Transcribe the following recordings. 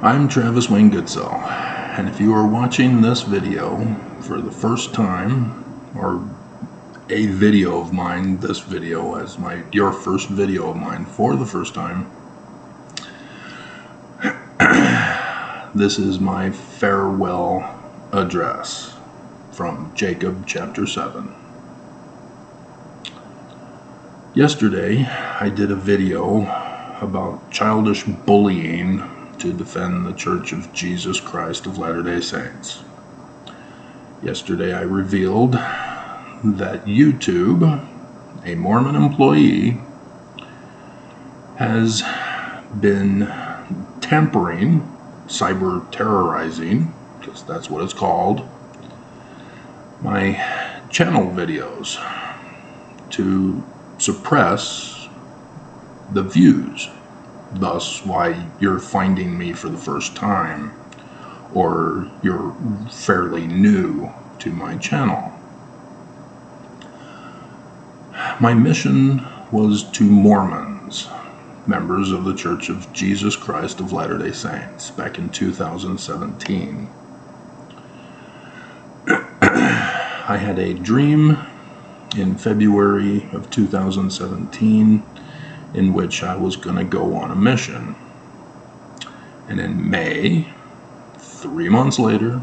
I'm Travis Wayne Goodsell, and if you are watching this video for the first time, or a video of mine, this video as your first video of mine for the first time, this is my farewell address from Jacob chapter 7. Yesterday, I did a video about childish bullying to defend the Church of Jesus Christ of Latter-day Saints. Yesterday, I revealed that YouTube, a Mormon employee, has been tampering, cyber terrorizing, because that's what it's called, my channel videos to suppress the views. Thus, why you're finding me for the first time, or you're fairly new to my channel. My mission was to Mormons, members of the Church of Jesus Christ of Latter-day Saints, back in 2017. I had a dream in February of 2017 in which I was going to go on a mission. And in May, 3 months later,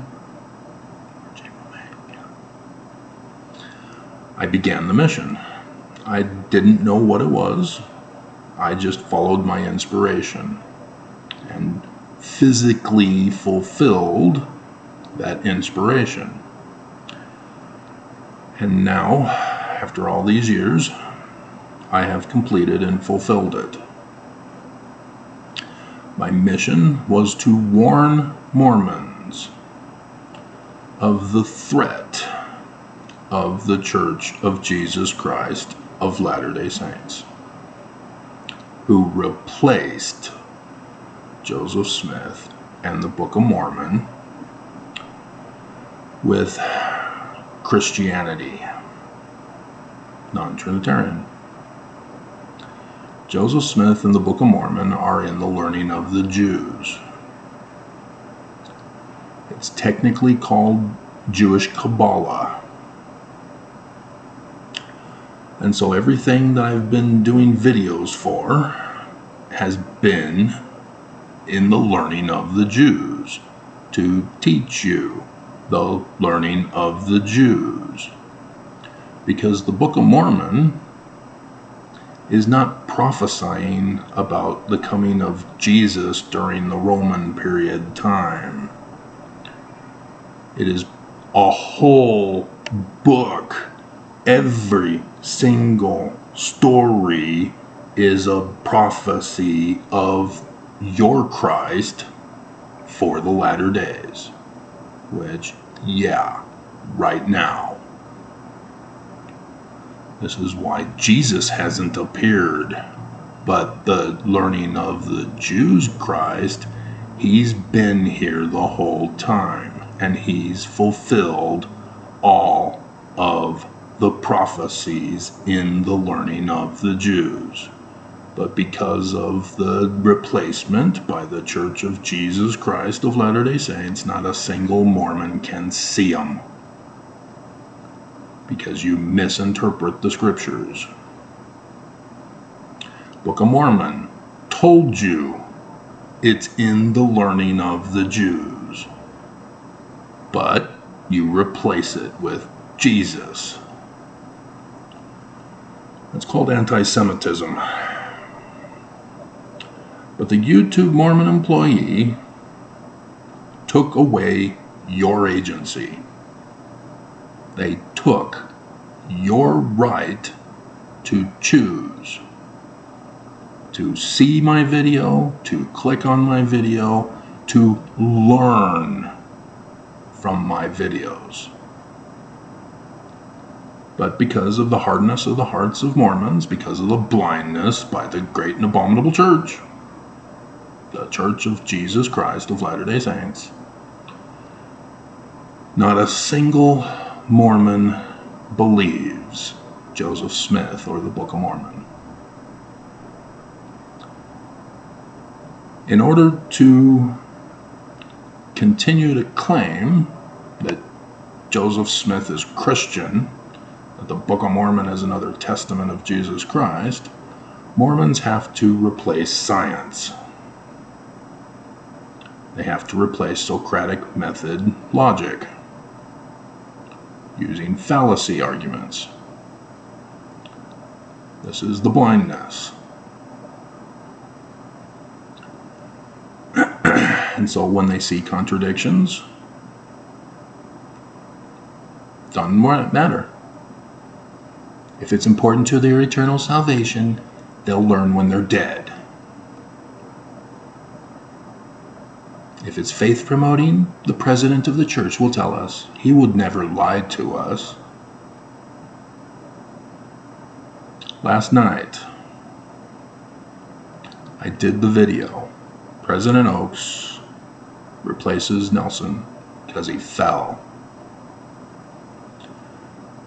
I began the mission. I didn't know what it was. I just followed my inspiration and physically fulfilled that inspiration. And now, after all these years, I have completed and fulfilled it. My mission was to warn Mormons of the threat of the Church of Jesus Christ of Latter-day Saints, who replaced Joseph Smith and the Book of Mormon with Christianity, non-Trinitarian. Joseph Smith and the Book of Mormon are in the learning of the Jews. It's technically called Jewish Kabbalah. And so everything that I've been doing videos for has been in the learning of the Jews, to teach you the learning of the Jews. Because the Book of Mormon is not prophesying about the coming of Jesus during the Roman period time. It is a whole book. Every single story is a prophecy of your Christ for the latter days. Which, yeah, right now. This is why Jesus hasn't appeared, but the learning of the Jews' Christ, he's been here the whole time, and he's fulfilled all of the prophecies in the learning of the Jews. But because of the replacement by the Church of Jesus Christ of Latter-day Saints, not a single Mormon can see them. Because you misinterpret the scriptures. Book of Mormon told you it's in the learning of the Jews, but you replace it with Jesus. It's called anti-Semitism. But the YouTube Mormon employee took away your agency. They took your right to choose, to see my video, to click on my video, to learn from my videos. But because of the hardness of the hearts of Mormons, because of the blindness by the great and abominable church, the Church of Jesus Christ of Latter-day Saints, not a single Mormon believes Joseph Smith or the Book of Mormon. In order to continue to claim that Joseph Smith is Christian, that the Book of Mormon is another testament of Jesus Christ, Mormons have to replace science. They have to replace Socratic method logic using fallacy arguments. This is the blindness. And so when they see contradictions, doesn't matter. If it's important to their eternal salvation, they'll learn when they're dead. If it's faith promoting, the president of the church will tell us. He would never lie to us. Last night, I did the video. President Oaks replaces Nelson because he fell.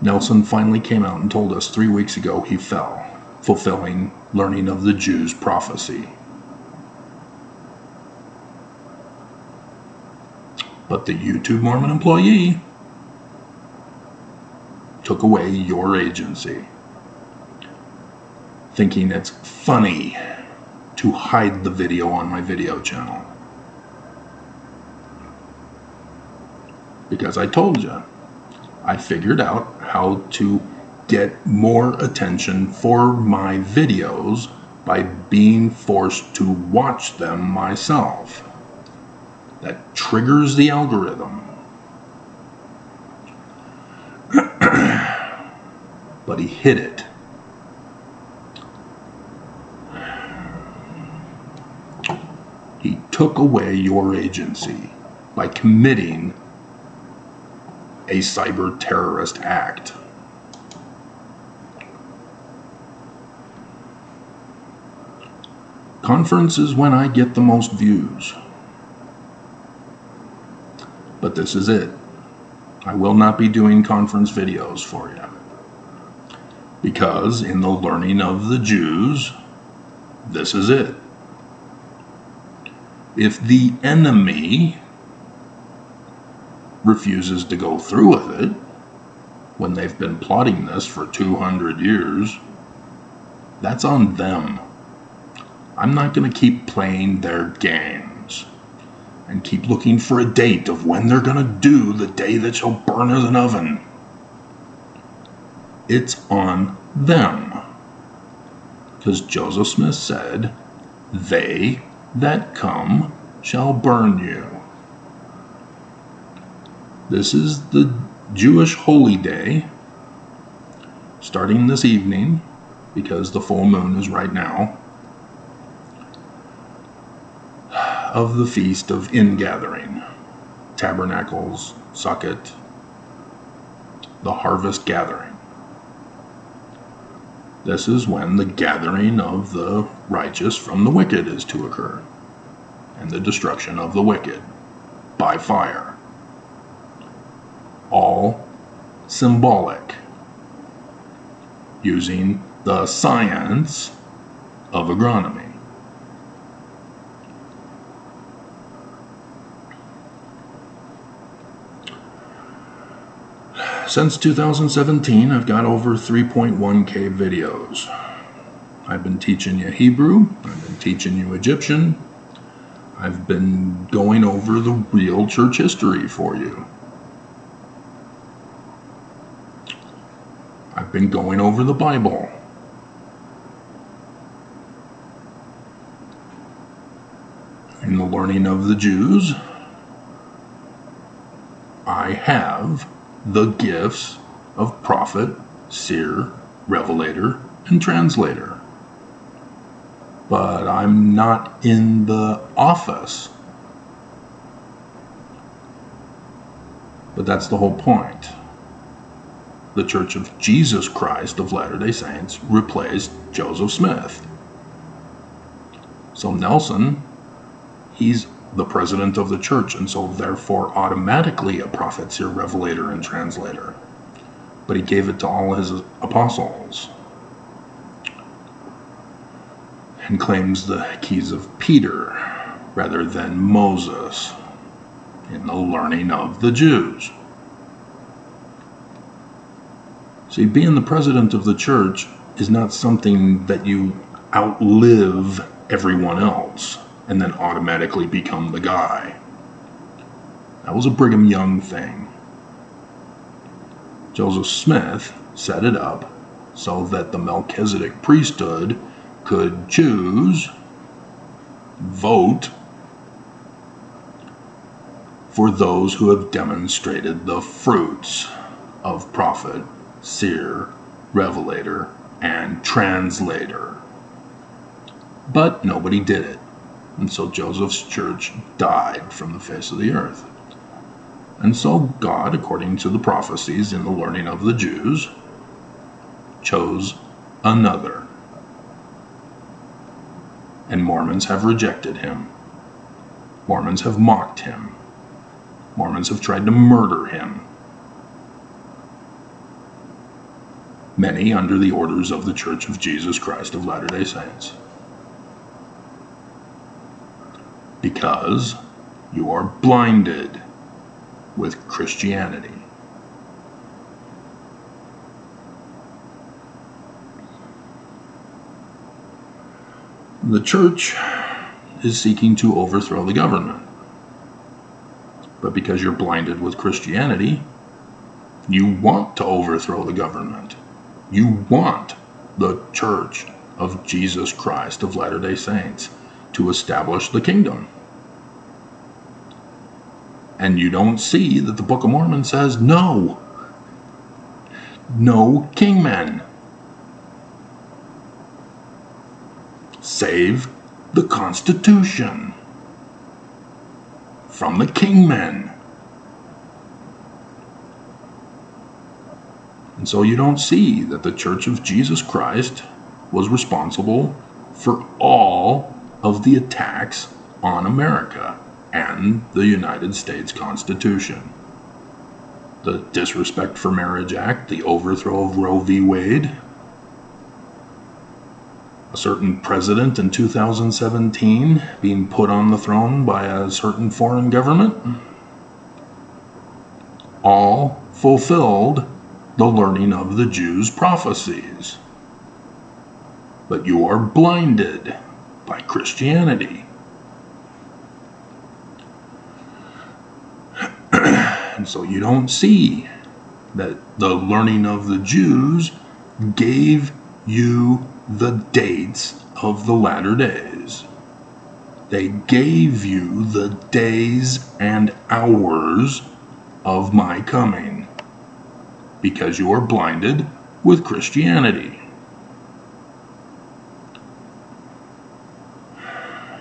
Nelson finally came out and told us 3 weeks ago he fell, fulfilling learning of the Jews' prophecy. But the YouTube Mormon employee took away your agency, thinking it's funny to hide the video on my video channel. Because I told you, I figured out how to get more attention for my videos by being forced to watch them myself. That triggers the algorithm. But he hid it. He took away your agency by committing a cyber terrorist act. Conference is when I get the most views. But this is it. I will not be doing conference videos for you. Because in the learning of the Jews, this is it. If the enemy refuses to go through with it, when they've been plotting this for 200 years, that's on them. I'm not going to keep playing their games and keep looking for a date of when they're going to do the day that shall burn as an oven. It's on them. Because Joseph Smith said, "They that come shall burn you." This is the Jewish holy day, starting this evening, because the full moon is right now, of the Feast of Ingathering, Tabernacles, Sukkot, the Harvest Gathering. This is when the gathering of the righteous from the wicked is to occur, and the destruction of the wicked by fire. All symbolic, using the science of agronomy. Since 2017, I've got over 3.1K videos. I've been teaching you Hebrew, I've been teaching you Egyptian, I've been going over the real church history for you. I've been going over the Bible. In the learning of the Jews, I have the gifts of prophet, seer, revelator, and translator. But I'm not in the office. But that's the whole point. The Church of Jesus Christ of Latter-day Saints replaced Joseph Smith. So Nelson, he's the president of the church, and so therefore automatically a prophet, seer, revelator, and translator. But he gave it to all his apostles and claims the keys of Peter rather than Moses in the learning of the Jews. See, being the president of the church is not something that you outlive everyone else and then automatically become the guy. That was a Brigham Young thing. Joseph Smith set it up so that the Melchizedek priesthood could choose, vote for those who have demonstrated the fruits of prophet, seer, revelator, and translator. But nobody did it, and so Joseph's church died from the face of the earth. And so God, according to the prophecies in the learning of the Jews, chose another. And Mormons have rejected him. Mormons have mocked him. Mormons have tried to murder him. Many under the orders of the Church of Jesus Christ of Latter-day Saints. Because you are blinded with Christianity. The church is seeking to overthrow the government. But because you're blinded with Christianity, you want to overthrow the government. You want the Church of Jesus Christ of Latter-day Saints to establish the kingdom. And you don't see that the Book of Mormon says, no kingmen, save the Constitution from the kingmen. And so you don't see that the Church of Jesus Christ was responsible for all of the attacks on America and the United States Constitution. The Disrespect for Marriage Act, the overthrow of Roe v. Wade, a certain president in 2017 being put on the throne by a certain foreign government, all fulfilled the learning of the Jews' prophecies. But you are blinded by Christianity. And so you don't see that the learning of the Jews gave you the dates of the latter days. They gave you the days and hours of my coming, because you are blinded with Christianity.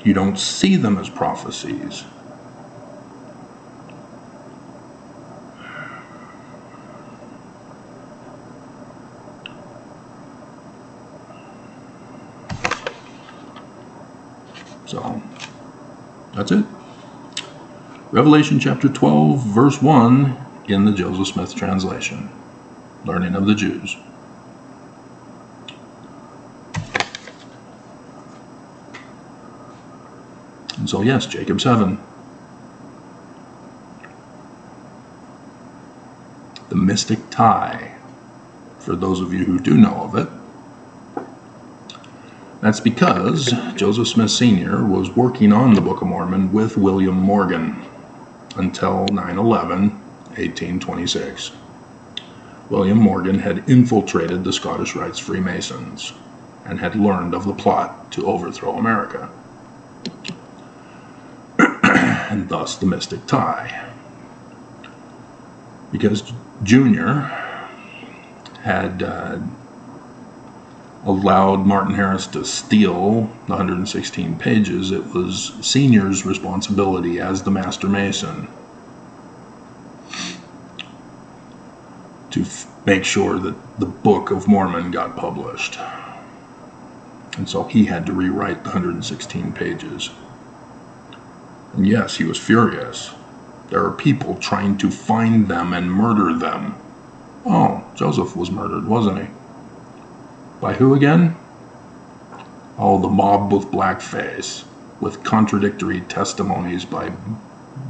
You don't see them as prophecies. So, that's it. Revelation chapter 12, verse 1 in the Joseph Smith translation. Learning of the Jews. And so, yes, Jacob 7. The mystic tie, for those of you who do know of it. That's because Joseph Smith Sr. was working on the Book of Mormon with William Morgan until 9/11, 1826. William Morgan had infiltrated the Scottish Rites Freemasons and had learned of the plot to overthrow America. And thus the mystic tie. Because Junior had allowed Martin Harris to steal the 116 pages, it was Senior's responsibility as the Master Mason to make sure that the Book of Mormon got published. And so he had to rewrite the 116 pages. And yes, he was furious. There are people trying to find them and murder them. Oh, Joseph was murdered, wasn't he? By who again? Oh, the mob with blackface, with contradictory testimonies by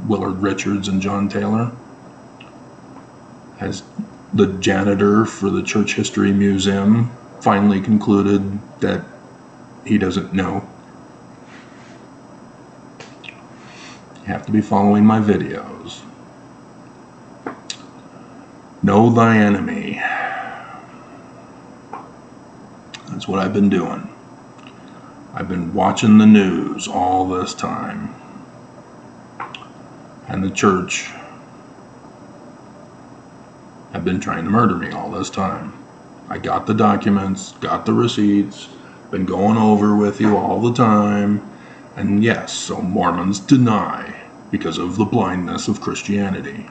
Willard Richards and John Taylor, as the janitor for the Church History Museum finally concluded that he doesn't know. You have to be following my videos. Know thy enemy. That's what I've been doing. I've been watching the news all this time. And the church have been trying to murder me all this time. I got the documents, got the receipts, been going over with you all the time. And yes, so Mormons deny because of the blindness of Christianity.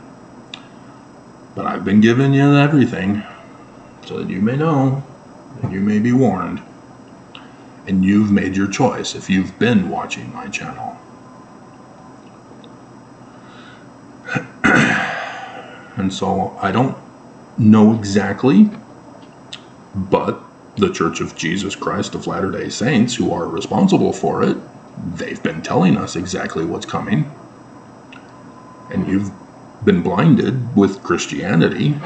But I've been giving you everything so that you may know and you may be warned. And you've made your choice if you've been watching my channel. And so I don't know exactly, but the Church of Jesus Christ of Latter-day Saints, who are responsible for it, they've been telling us exactly what's coming. And you've been blinded with Christianity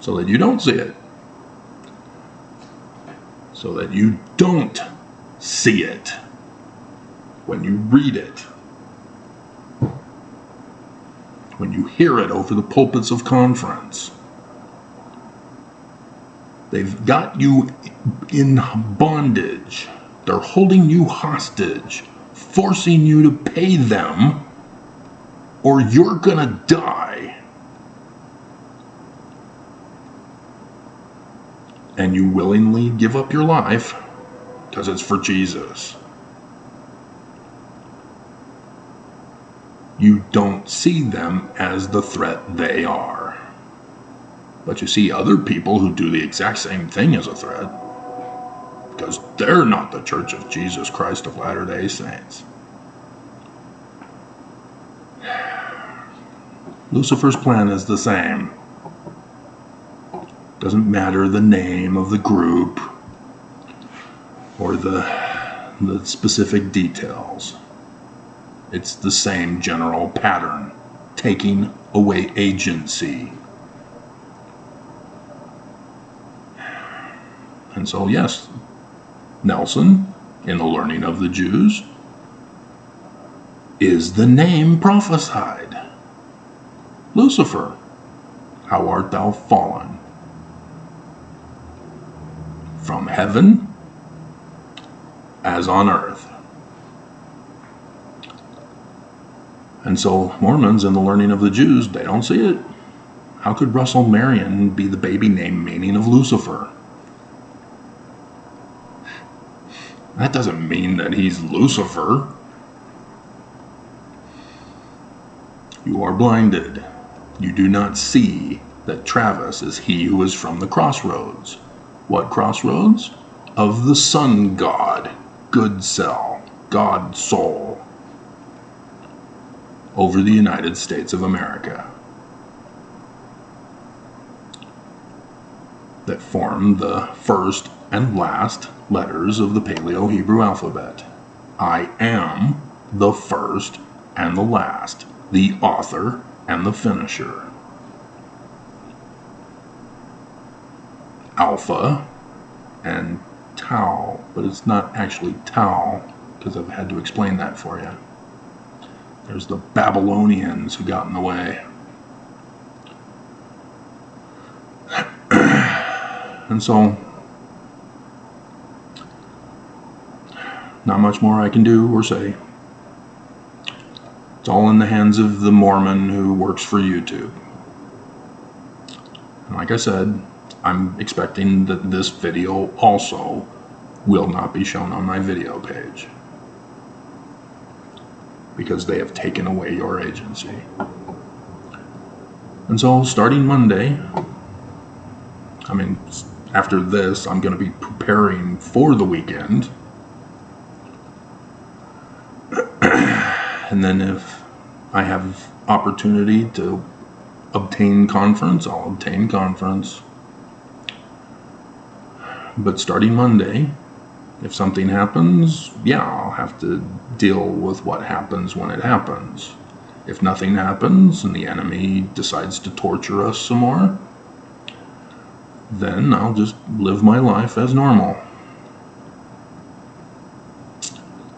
so that you don't see it. So that you don't see it when you read it. When you hear it over the pulpits of conference. They've got you in bondage. They're holding you hostage, forcing you to pay them, or you're gonna die. And you willingly give up your life because it's for Jesus. You don't see them as the threat they are. But you see other people who do the exact same thing as a threat, because they're not the Church of Jesus Christ of Latter-day Saints. Lucifer's plan is the same. Doesn't matter the name of the group or the specific details. It's the same general pattern, taking away agency. And so, yes, Nelson, in the learning of the Jews, is the name prophesied. Lucifer, how art thou fallen? From heaven as on earth. And so Mormons in the learning of the Jews, they don't see it. How could Russell Marion be the baby name meaning of Lucifer? That doesn't mean that he's Lucifer. You are blinded. You do not see that Travis is he who is from the crossroads. What crossroads? Of the sun god, Goodsell, God soul, over the United States of America, that form the first and last letters of the Paleo-Hebrew alphabet. I am the first and the last, the author and the finisher. Alpha and Tau, but it's not actually Tau, because I've had to explain that for you. There's the Babylonians who got in the way. And so, not much more I can do or say. It's all in the hands of the Mormon who works for YouTube. And like I said, I'm expecting that this video also will not be shown on my video page, because they have taken away your agency. And so starting Monday, after this, I'm going to be preparing for the weekend. And then if I have opportunity to obtain conference, I'll obtain conference. But starting Monday, if something happens, yeah, I'll have to deal with what happens when it happens. If nothing happens and the enemy decides to torture us some more, then I'll just live my life as normal.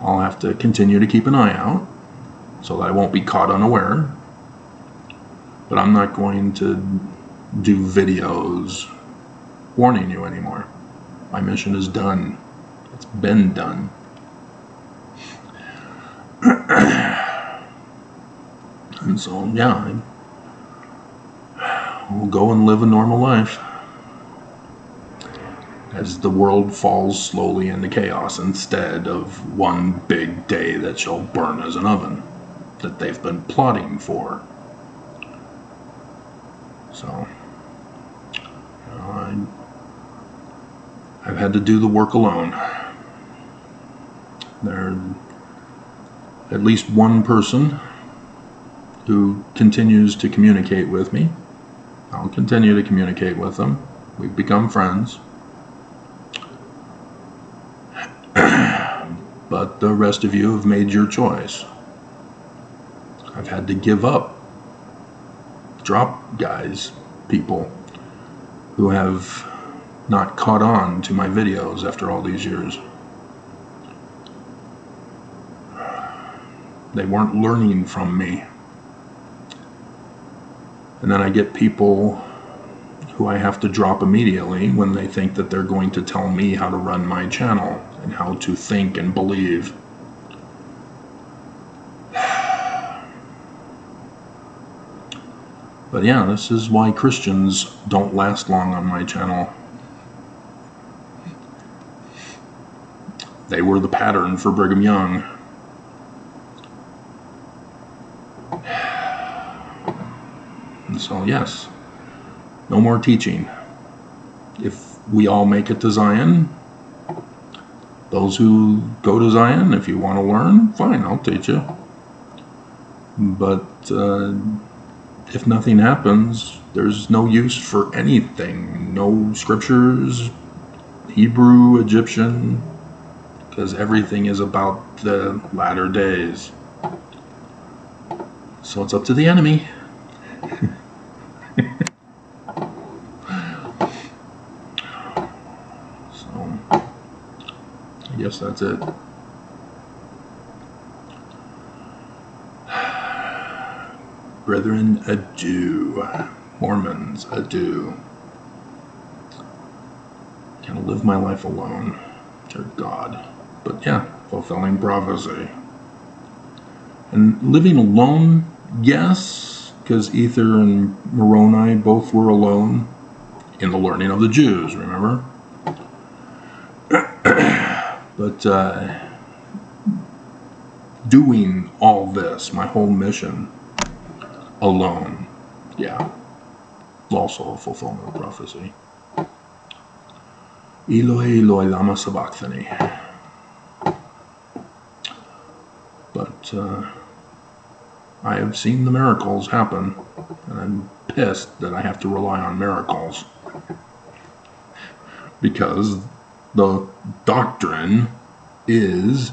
I'll have to continue to keep an eye out so that I won't be caught unaware. But I'm not going to do videos warning you anymore. My mission is done. It's been done. And so, yeah, we'll go and live a normal life as the world falls slowly into chaos instead of one big day that shall burn as an oven that they've been plotting for. So, I've had to do the work alone. There's at least one person who continues to communicate with me. I'll continue to communicate with them. We've become friends. But the rest of you have made your choice. I've had to give up, drop guys, people who have not caught on to my videos after all these years. They weren't learning from me. And then I get people who I have to drop immediately when they think that they're going to tell me how to run my channel and how to think and believe. But yeah, this is why Christians don't last long on my channel. They were the pattern for Brigham Young. And so, yes, no more teaching. If we all make it to Zion, those who go to Zion, if you want to learn, fine, I'll teach you. But if nothing happens, there's no use for anything. No scriptures, Hebrew, Egyptian, because everything is about the latter days. So it's up to the enemy. So, I guess that's it. Brethren, adieu. Mormons, adieu. Kind of live my life alone. Dear God. But yeah, fulfilling prophecy. And living alone, yes, because Ether and Moroni both were alone in the learning of the Jews, remember? But doing all this, my whole mission, alone, yeah, also a fulfillment of prophecy. Eloi, Eloi, lama sabachthani. But I have seen the miracles happen, and I'm pissed that I have to rely on miracles. Because the doctrine is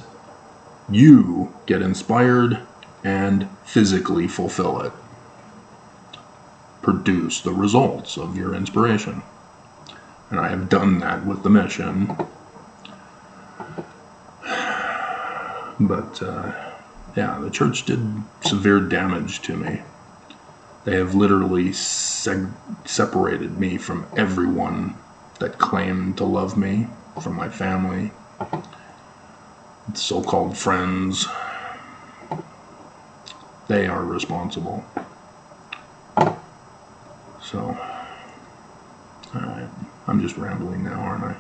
you get inspired and physically fulfill it. Produce the results of your inspiration. And I have done that with the mission. But, yeah, the church did severe damage to me. They have literally separated me from everyone that claimed to love me, from my family, so-called friends. They are responsible. So, alright, I'm just rambling now, aren't I?